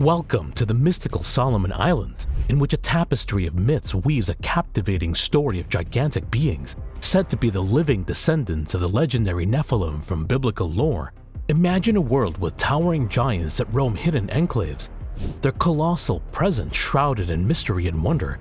Welcome to the mystical Solomon Islands, in which a tapestry of myths weaves a captivating story of gigantic beings, said to be the living descendants of the legendary Nephilim from biblical lore. Imagine a world with towering giants that roam hidden enclaves, their colossal presence shrouded in mystery and wonder.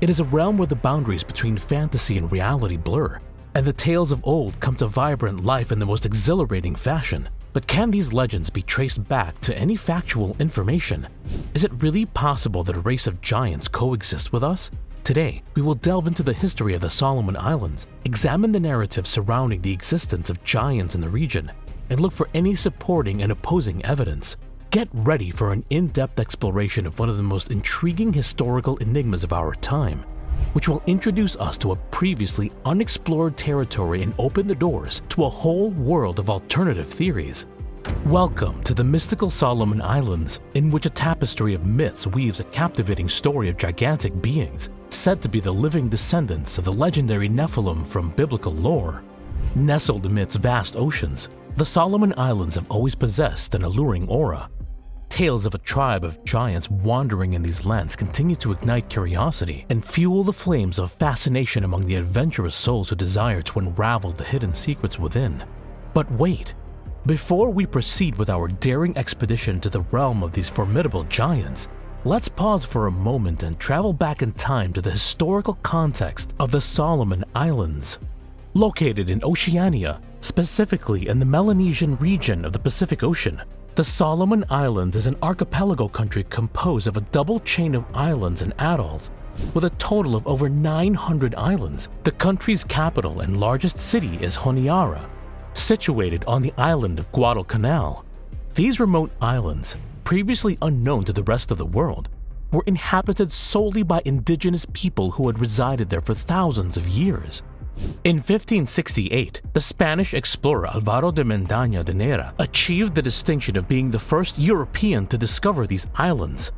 It is a realm where the boundaries between fantasy and reality blur, and the tales of old come to vibrant life in the most exhilarating fashion. But can these legends be traced back to any factual information? Is it really possible that a race of giants coexist with us? Today, we will delve into the history of the Solomon Islands, examine the narrative surrounding the existence of giants in the region, and look for any supporting and opposing evidence. Get ready for an in-depth exploration of one of the most intriguing historical enigmas of our time, which will introduce us to a previously unexplored territory and open the doors to a whole world of alternative theories. Welcome to the mystical Solomon Islands, in which a tapestry of myths weaves a captivating story of gigantic beings, said to be the living descendants of the legendary Nephilim from biblical lore. Nestled amidst vast oceans, the Solomon Islands have always possessed an alluring aura. Tales of a tribe of giants wandering in these lands continue to ignite curiosity and fuel the flames of fascination among the adventurous souls who desire to unravel the hidden secrets within. But wait, before we proceed with our daring expedition to the realm of these formidable giants, let's pause for a moment and travel back in time to the historical context of the Solomon Islands. Located in Oceania, specifically in the Melanesian region of the Pacific Ocean, the Solomon Islands is an archipelago country composed of a double chain of islands and atolls. With a total of over 900 islands, the country's capital and largest city is Honiara, situated on the island of Guadalcanal. These remote islands, previously unknown to the rest of the world, were inhabited solely by indigenous people who had resided there for thousands of years. In 1568, the Spanish explorer Alvaro de Mendaña de Nera achieved the distinction of being the first European to discover these islands.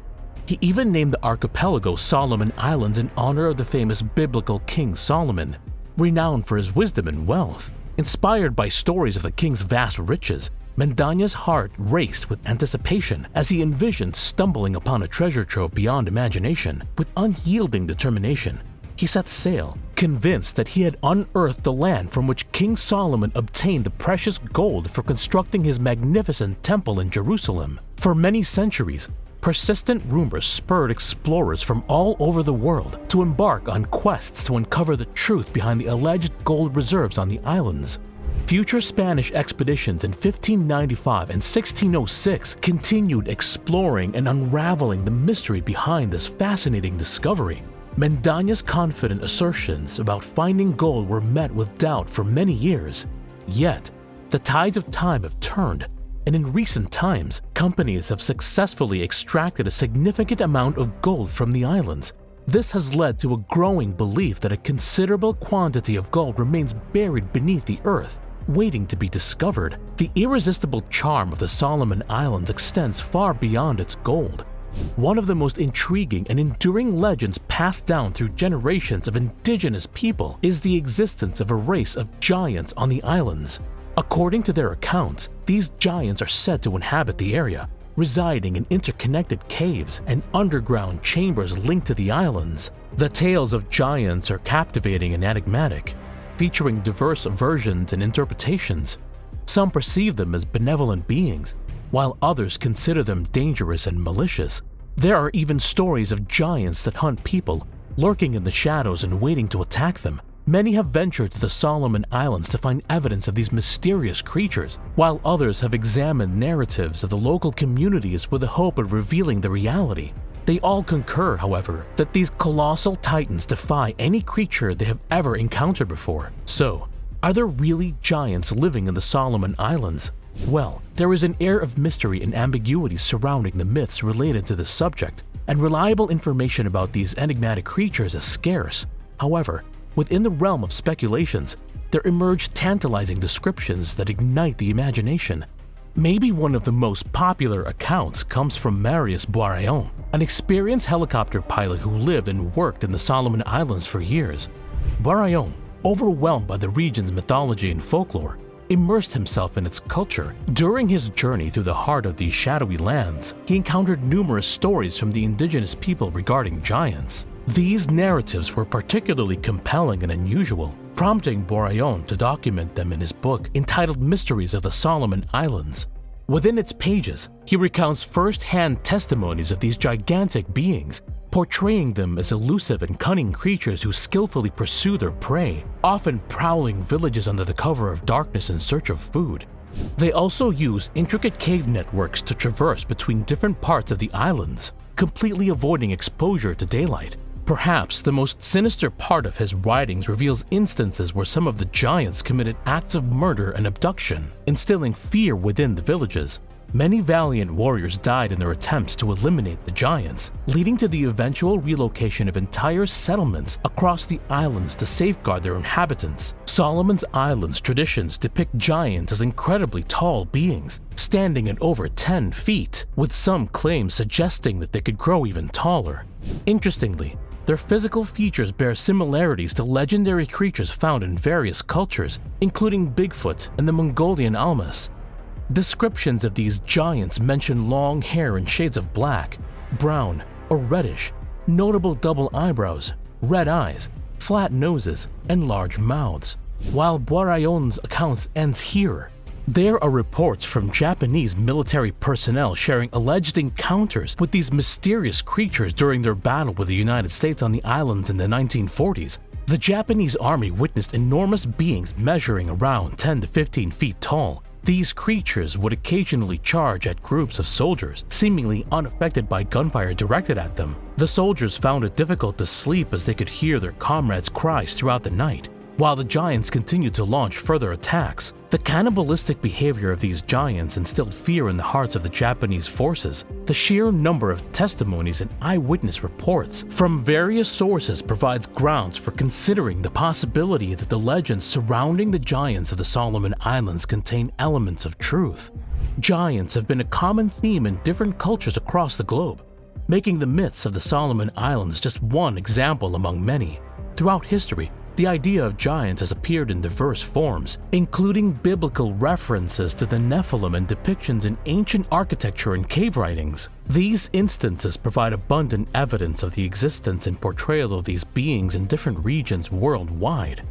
He even named the archipelago Solomon Islands in honor of the famous biblical King Solomon, renowned for his wisdom and wealth. Inspired by stories of the king's vast riches, Mendaña's heart raced with anticipation as he envisioned stumbling upon a treasure trove beyond imagination. With unyielding determination, he set sail, convinced that he had unearthed the land from which King Solomon obtained the precious gold for constructing his magnificent temple in Jerusalem. For many centuries, persistent rumors spurred explorers from all over the world to embark on quests to uncover the truth behind the alleged gold reserves on the islands. Future Spanish expeditions in 1595 and 1606 continued exploring and unraveling the mystery behind this fascinating discovery. Mendaña's confident assertions about finding gold were met with doubt for many years. Yet, the tides of time have turned, and in recent times, companies have successfully extracted a significant amount of gold from the islands. This has led to a growing belief that a considerable quantity of gold remains buried beneath the earth, waiting to be discovered. The irresistible charm of the Solomon Islands extends far beyond its gold. One of the most intriguing and enduring legends passed down through generations of indigenous people is the existence of a race of giants on the islands. According to their accounts, these giants are said to inhabit the area, residing in interconnected caves and underground chambers linked to the islands. The tales of giants are captivating and enigmatic, featuring diverse versions and interpretations. Some perceive them as benevolent beings, while others consider them dangerous and malicious. There are even stories of giants that hunt people, lurking in the shadows and waiting to attack them. Many have ventured to the Solomon Islands to find evidence of these mysterious creatures, while others have examined narratives of the local communities with the hope of revealing the reality. They all concur, however, that these colossal titans defy any creature they have ever encountered before. So, are there really giants living in the Solomon Islands? Well, there is an air of mystery and ambiguity surrounding the myths related to this subject, and reliable information about these enigmatic creatures is scarce. However, within the realm of speculations, there emerge tantalizing descriptions that ignite the imagination. Maybe one of the most popular accounts comes from Marius Barreon, an experienced helicopter pilot who lived and worked in the Solomon Islands for years. Barreon, overwhelmed by the region's mythology and folklore, immersed himself in its culture. During his journey through the heart of these shadowy lands, he encountered numerous stories from the indigenous people regarding giants. These narratives were particularly compelling and unusual, prompting Barreon to document them in his book entitled Mysteries of the Solomon Islands. Within its pages, he recounts first-hand testimonies of these gigantic beings, portraying them as elusive and cunning creatures who skillfully pursue their prey, often prowling villages under the cover of darkness in search of food. They also use intricate cave networks to traverse between different parts of the islands, completely avoiding exposure to daylight. Perhaps the most sinister part of his writings reveals instances where some of the giants committed acts of murder and abduction, instilling fear within the villages. Many valiant warriors died in their attempts to eliminate the giants, leading to the eventual relocation of entire settlements across the islands to safeguard their inhabitants. Solomon's Islands traditions depict giants as incredibly tall beings, standing at over 10 feet, with some claims suggesting that they could grow even taller. Interestingly, their physical features bear similarities to legendary creatures found in various cultures, including Bigfoot and the Mongolian Almas. Descriptions of these giants mention long hair in shades of black, brown, or reddish, notable double eyebrows, red eyes, flat noses, and large mouths. While Barreon's accounts ends here, there are reports from Japanese military personnel sharing alleged encounters with these mysterious creatures during their battle with the United States on the islands in the 1940s. The Japanese army witnessed enormous beings measuring around 10 to 15 feet tall. These creatures would occasionally charge at groups of soldiers, seemingly unaffected by gunfire directed at them. The soldiers found it difficult to sleep as they could hear their comrades' cries throughout the night, while the giants continued to launch further attacks. The cannibalistic behavior of these giants instilled fear in the hearts of the Japanese forces. The sheer number of testimonies and eyewitness reports from various sources provides grounds for considering the possibility that the legends surrounding the giants of the Solomon Islands contain elements of truth. Giants have been a common theme in different cultures across the globe, making the myths of the Solomon Islands just one example among many. Throughout history, the idea of giants has appeared in diverse forms, including biblical references to the Nephilim and depictions in ancient architecture and cave writings. These instances provide abundant evidence of the existence and portrayal of these beings in different regions worldwide.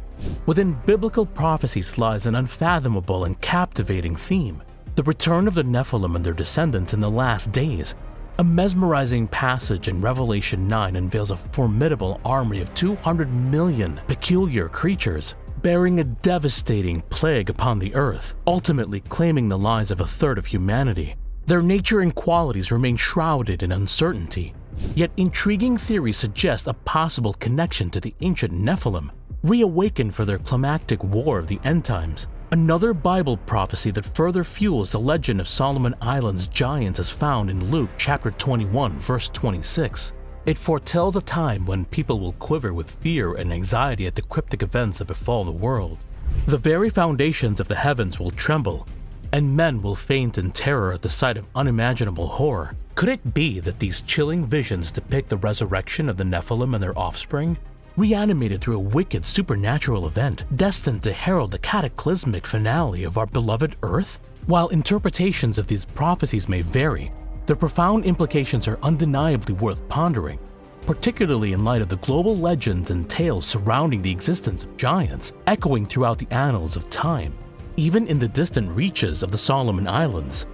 Within biblical prophecies lies an unfathomable and captivating theme: the return of the Nephilim and their descendants in the last days. A mesmerizing passage in Revelation 9 unveils a formidable army of 200 million peculiar creatures, bearing a devastating plague upon the earth, ultimately claiming the lives of a third of humanity. Their nature and qualities remain shrouded in uncertainty, yet intriguing theories suggest a possible connection to the ancient Nephilim, reawakened for their climactic war of the end times. Another Bible prophecy that further fuels the legend of Solomon Islands giants is found in Luke chapter 21, verse 26. It foretells a time when people will quiver with fear and anxiety at the cryptic events that befall the world. The very foundations of the heavens will tremble, and men will faint in terror at the sight of unimaginable horror. Could it be that these chilling visions depict the resurrection of the Nephilim and their offspring, reanimated through a wicked supernatural event destined to herald the cataclysmic finale of our beloved Earth? While interpretations of these prophecies may vary, their profound implications are undeniably worth pondering, particularly in light of the global legends and tales surrounding the existence of giants echoing throughout the annals of time, even in the distant reaches of the Solomon Islands.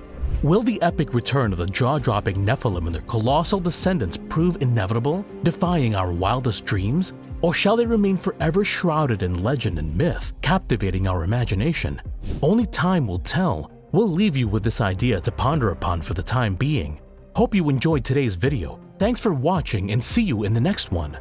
Will the epic return of the jaw-dropping Nephilim and their colossal descendants prove inevitable, defying our wildest dreams? Or shall they remain forever shrouded in legend and myth, captivating our imagination? Only time will tell. We'll leave you with this idea to ponder upon for the time being. Hope you enjoyed today's video. Thanks for watching and see you in the next one.